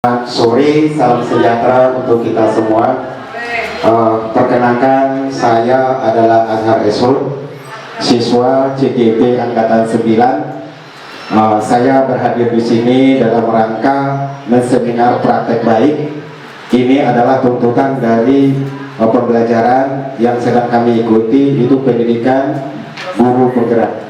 Sore, salam sejahtera untuk kita semua. Perkenalkan, saya adalah Azhar Esur, siswa CGP Angkatan 9. Saya berhadir di sini dalam rangka menseminar praktek baik. Ini adalah tuntutan dari pembelajaran yang sedang kami ikuti, itu pendidikan guru penggerak.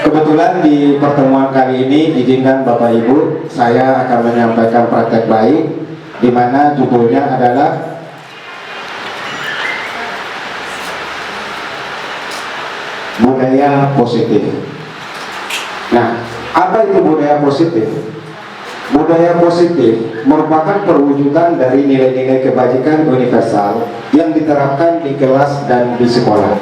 Kebetulan di pertemuan kali ini, izinkan Bapak Ibu, saya akan menyampaikan praktek baik, di mana judulnya adalah budaya positif. Nah, apa itu budaya positif? Budaya positif merupakan perwujudan dari nilai-nilai kebajikan universal yang diterapkan di kelas dan di sekolah.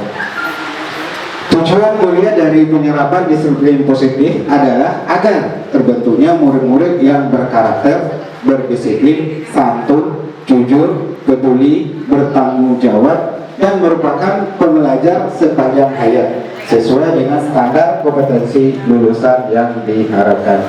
Tujuan mulia dari penyerapan disiplin positif adalah agar terbentuknya murid-murid yang berkarakter, berdisiplin, santun, jujur, peduli, bertanggung jawab, dan merupakan pembelajar sepanjang hayat sesuai dengan standar kompetensi lulusan yang diharapkan.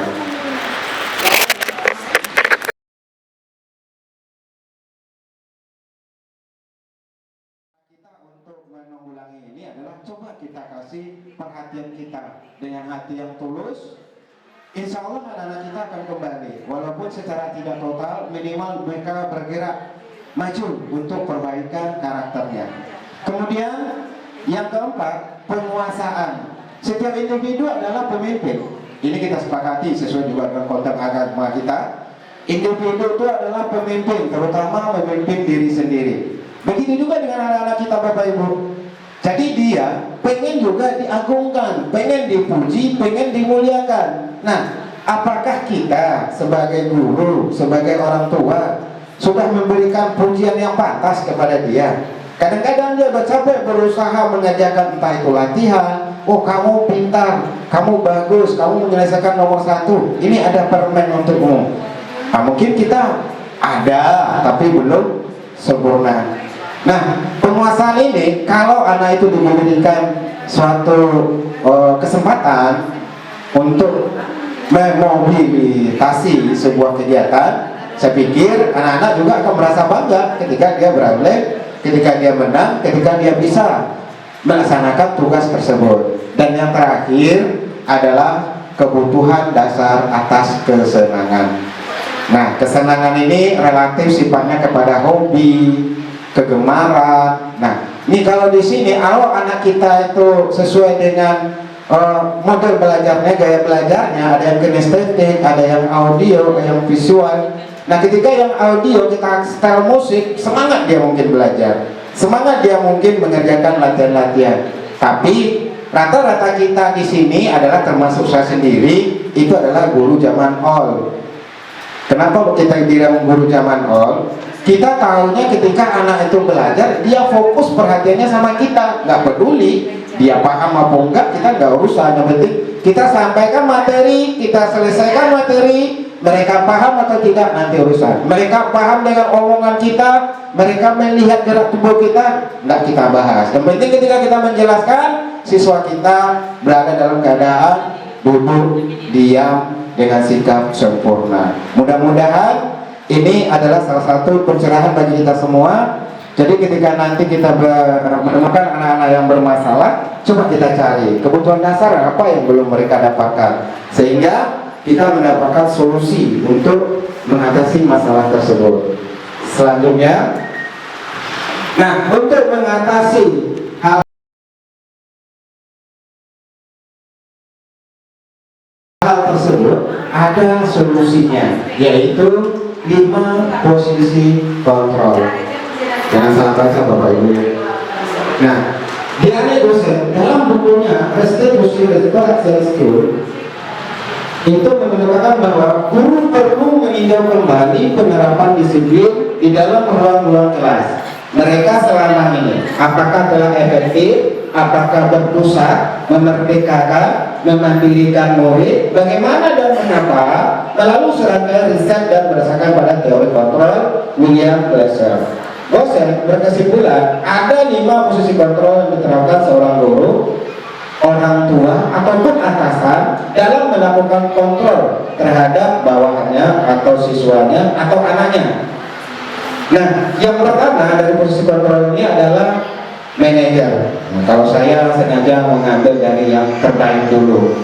Untuk menanggulangi ini adalah coba kita kasih perhatian kita dengan hati yang tulus. Insya Allah anak-anak kita akan kembali, walaupun secara tidak total, minimal mereka bergerak maju untuk perbaikan karakternya. Kemudian yang keempat, penguasaan. Setiap individu adalah pemimpin. Ini kita sepakati sesuai juga dengan konteks agama kita. Individu itu adalah pemimpin, terutama memimpin diri sendiri. Begitu juga dengan anak-anak kita, Bapak Ibu. Jadi dia pengen juga diagungkan, pengen dipuji, pengen dimuliakan. Nah, apakah kita sebagai guru, sebagai orang tua sudah memberikan pujian yang pantas kepada dia? Kadang-kadang dia capek berusaha mengajarkan, entah itu latihan, oh kamu pintar, kamu bagus, kamu menyelesaikan nomor 1, ini ada permen untukmu. Nah, mungkin kita ada, tapi belum sempurna. Nah, penguasaan ini kalau anak itu diberikan suatu kesempatan untuk memobilisasi sebuah kegiatan, saya pikir anak-anak juga akan merasa bangga ketika dia berhasil, ketika dia menang, ketika dia bisa melaksanakan tugas tersebut. Dan yang terakhir adalah kebutuhan dasar atas kesenangan. Nah, kesenangan ini relatif sifatnya kepada hobi, kegemaran. Nah, ini kalau di sini kalau anak kita itu sesuai dengan model belajarnya, gaya belajarnya, ada yang kinestetik, ada yang audio, ada yang visual. Nah, ketika yang audio kita setel musik, semangat dia mungkin belajar, semangat dia mungkin mengerjakan latihan-latihan. Tapi rata-rata kita di sini adalah, termasuk saya sendiri, itu adalah guru zaman all. Kenapa kita bilang guru zaman all? Kita tahunya ketika anak itu belajar, dia fokus perhatiannya sama kita, nggak peduli dia paham apa enggak, kita nggak urusan. Yang penting kita sampaikan materi, kita selesaikan materi, mereka paham atau tidak nanti urusan. Mereka paham dengan omongan kita, mereka melihat gerak tubuh kita, nggak kita bahas. Yang penting ketika kita menjelaskan, siswa kita berada dalam keadaan duduk, diam dengan sikap sempurna. Mudah-mudahan ini adalah salah satu pencerahan bagi kita semua. Jadi ketika nanti kita menemukan anak-anak yang bermasalah, coba kita cari kebutuhan dasar apa yang belum mereka dapatkan, sehingga kita mendapatkan solusi untuk mengatasi masalah tersebut. Selanjutnya, nah, untuk mengatasi hal tersebut ada solusinya, yaitu 5 posisi kontrol. Jangan salah baca Bapak Ibu. Nah, Diane dosen dalam bukunya Restitusi Restoration School itu menyatakan bahwa guru perlu meninjau kembali penerapan disiplin di dalam ruang-ruang kelas. Mereka selama ini apakah telah efektif, apakah berpusat, memerdekakan, memandirikan murid, bagaimana dan mengapa, melalui serangkaian riset dan berdasarkan pada teori kontrol William Glasser. Dosen berkesimpulan ada 5 posisi kontrol yang diterapkan seorang guru, orang tua ataupun atasan dalam melakukan kontrol terhadap bawahannya atau siswanya atau anaknya. Nah, yang pertama dari posisi kontrol ini adalah manajer. Nah, kalau saya sengaja mengambil dari yang terbaik dulu.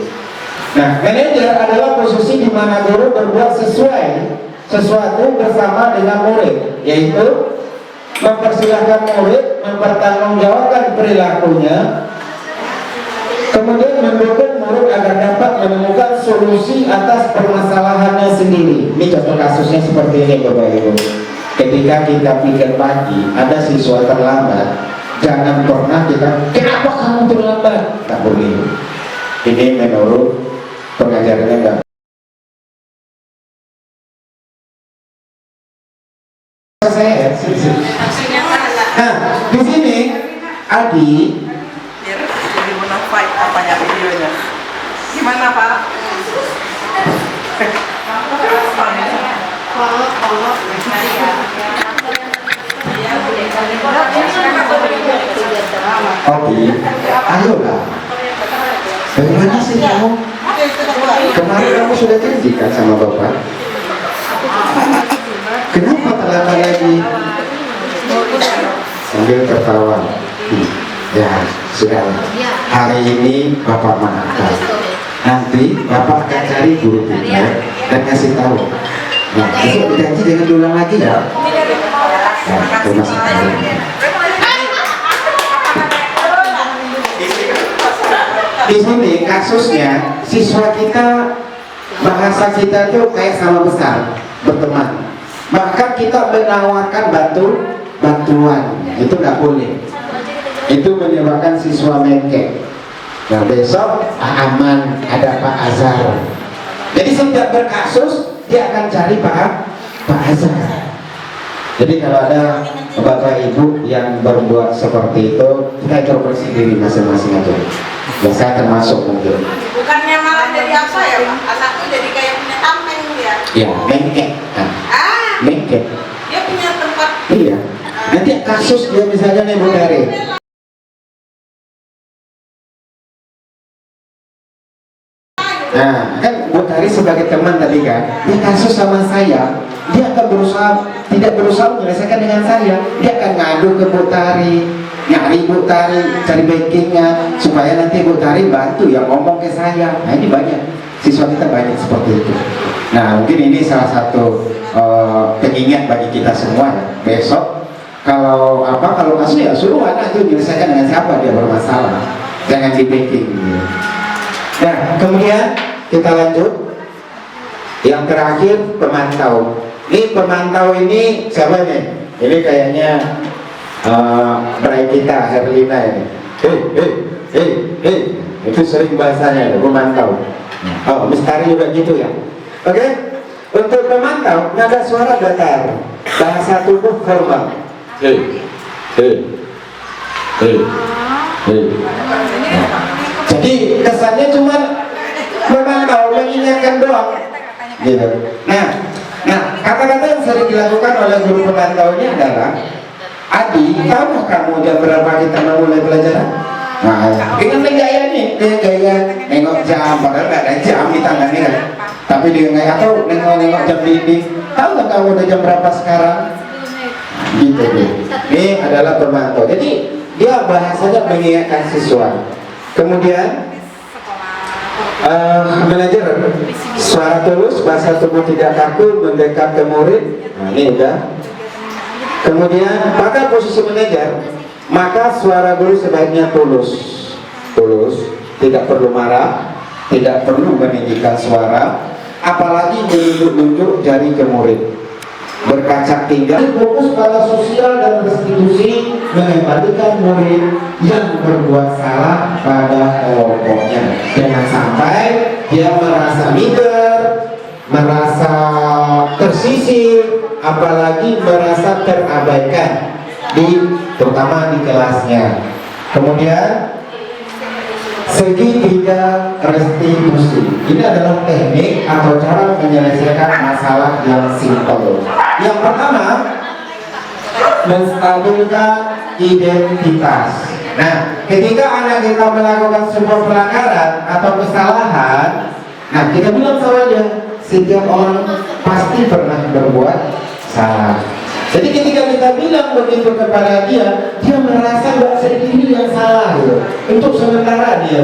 Nah, manajer adalah posisi di mana guru berbuat sesuatu bersama dengan murid, yaitu mempersilahkan murid mempertanggungjawabkan perilakunya, kemudian mendukung murid agar dapat menemukan solusi atas permasalahannya sendiri. Ini contoh kasusnya seperti ini, Bapak Ibu. Ketika kita pikir pagi ada siswa terlambat, jangan pernah kita, kenapa kamu terlambat? Tak boleh. Ini menurut pengajarannya enggak. Nah, di sini Adi jadi bonafide apanya videonya. Gimana Pak? Adi, ayolah. Bagaimana sih kamu? Kemarin kamu sudah janjikan sama Bapak. Kenapa terlambat lagi? Sambil tertawa. Ya, sudah. Hari ini Bapak maafkan. Nanti Bapak akan cari guru kita dan kasih tahu. Nah, besok janji jangan diulang lagi ya. Nah, terima kasih. Di sini kasusnya siswa kita, bahasa kita tuh kayak sama besar, berteman. Bahkan kita menawarkan bantuan, itu nggak boleh. Itu menyebabkan siswa mengkek. Nah, besok aman ada Pak Azhar. Jadi setiap berkasus dia akan cari Pak Azhar. Jadi kalau ada Bapak Ibu yang berbuat seperti itu, kita introspeksi diri masing-masing aja. Ya, saya termasuk mungkin. Bukannya malah jadi apa ya Pak? Anakku jadi kayak punya tameng dia. Iya, mengkek. Nah, mengkek. Dia punya tempat. Iya. Nanti kasus dia misalnya nih Bu Dari. Nah, kan Bu Tari sebagai teman tadi kan, dia kasus sama saya, dia akan tidak berusaha menyelesaikan dengan saya, dia akan ngadu ke Bu Tari, nyari Bu Tari, cari backingnya, supaya nanti Bu Tari bantu yang ngomong ke saya. Nah, ini banyak, siswa kita banyak seperti itu. Nah, mungkin ini salah satu pengingat bagi kita semua ya. Besok kalau kasus ya suruh anak itu menyelesaikan dengan siapa dia bermasalah, jangan di backing. Nah, kemudian kita lanjut. Yang terakhir pemantau. Ini pemantau ini siapa nih? Ini kayaknya baik kita Herlina ini. Itu sering bahasanya pemantau. Oh, Mistari juga gitu ya. Oke? Untuk pemantau nada suara datar, bahasa tubuh formal. Jadi kesannya cuma memantau, mengingatkan doang. Gitu. Nah, kata-kata yang sering dilakukan oleh guru pemantau ini adalah, Adi, tahu kamu jam berapa kita mau mulai pelajaran? Nah, dengan gaya nih, gaya nengok jam, padahal nggak ada jam di tangannya kan. Tapi dia nggak atau nengok jam dinding. Tahu nggak kamu udah jam berapa sekarang? Gitu deh. Ini adalah pemantau. Jadi dia bahasanya mengingatkan siswa. Kemudian manajer suara tulus, bahasa tubuh tidak kaku, mendekat ke murid. Nah, ini udah. Kemudian pada posisi manajer, maka suara guru sebaiknya tulus, tidak perlu marah, tidak perlu meninggikan suara, apalagi menunjuk-nunjuk jari ke murid. Berkaca tinggal, fokus pada sosial dan restitusi, mengembalikan murid yang berbuat salah pada kelompoknya. Jangan sampai dia merasa minder, merasa tersisih, apalagi merasa terabaikan terutama di kelasnya. Kemudian segitiga restitusi, ini adalah teknik atau cara menyelesaikan masalah yang simpel. Yang pertama, menstabilkan identitas. Nah, ketika anak kita melakukan sebuah pelanggaran atau kesalahan, nah kita bilang sama dia, setiap orang pasti pernah berbuat salah. Jadi ketika kita bilang begitu kepada dia, dia merasa nggak sendiri yang salah gitu. Untuk sementara dia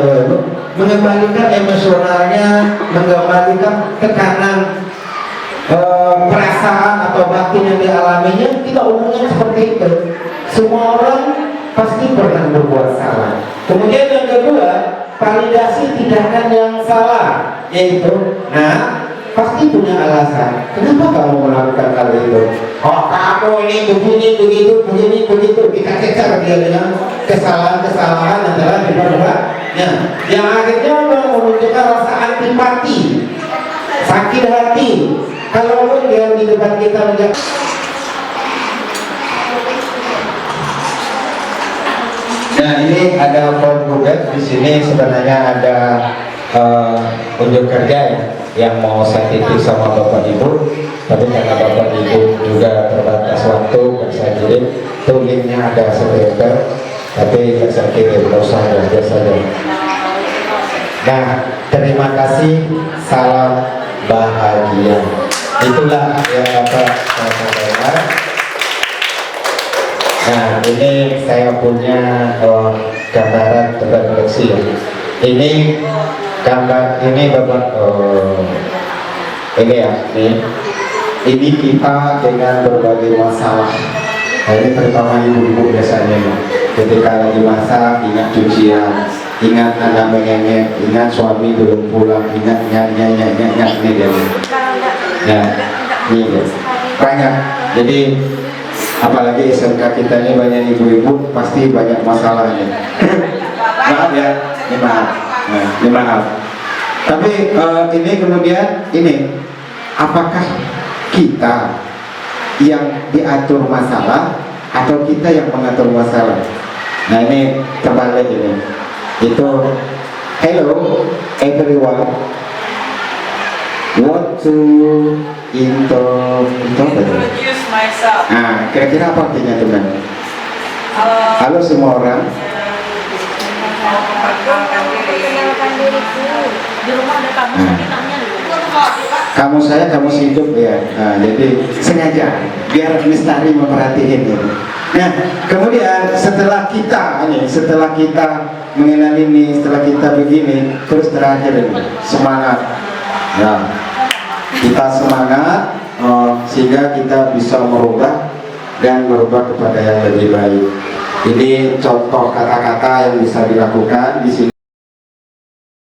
mengembalikan emosionalnya, mengembalikan tekanan perasaan atau batin yang dialaminya. Kita umumnya seperti itu. Semua orang pasti pernah berbuat salah. Kemudian yang kedua, validasi tindakan yang salah, yaitu, nah, pasti punya alasan. Kenapa kamu melakukan hal itu? Oh, kamu ini begini, begitu. Kita kejar dia dengan kesalahan-kesalahan yang telah diperbuatnya. Yang akhirnya menunjukkan rasa antipati, sakit hati. Kalau dia di depan kita menjadi nah, ini ada form Google di sini. Sebenarnya ada unjuk kerja ya, yang mau saya titip sama Bapak Ibu, tapi karena Bapak Ibu juga terbatas waktu, dan saya kirim tuh linknya ada sebentar, tapi saya kirim usah saja. Nah, terima kasih, salam bahagia. Itulah yang dapat saya sampaikan. Nah, ini saya punya gambaran terkoleksi ya. Ini gambar ini Bapak ini ya, ini kita dengan berbagai masalah. Nah, ini terutama ibu-ibu biasanya ya. Ketika lagi masak, ingat cucian, ingat anak mengengek, ingat suami belum pulang, ingat ini dia. Nah, ini dia. Banyak. Jadi apalagi SMK kita ini banyak ibu-ibu, pasti banyak masalahnya. Maaf ya, ini maaf. Nah, ini maaf. Tapi ini kemudian ini, apakah kita yang diatur masalah atau kita yang mengatur masalah? Nah, ini terbalik ini. Itu hello everyone, want to Introduce myself. Nah, kira-kira apa artinya teman? Halo semua orang. Perkenalkan diriku. Di rumah ada kamu, tapi namanya kamu saya, kamu hidup ya. Nah, jadi sengaja biar Lestari memperhatikan ini. Nah, kemudian setelah kita mengenal ini, setelah kita begini, terus terakhir ini semangat. Nah, kita semangat sehingga kita bisa merubah dan berubah kepada yang lebih baik. Ini contoh kata-kata yang bisa dilakukan di sini.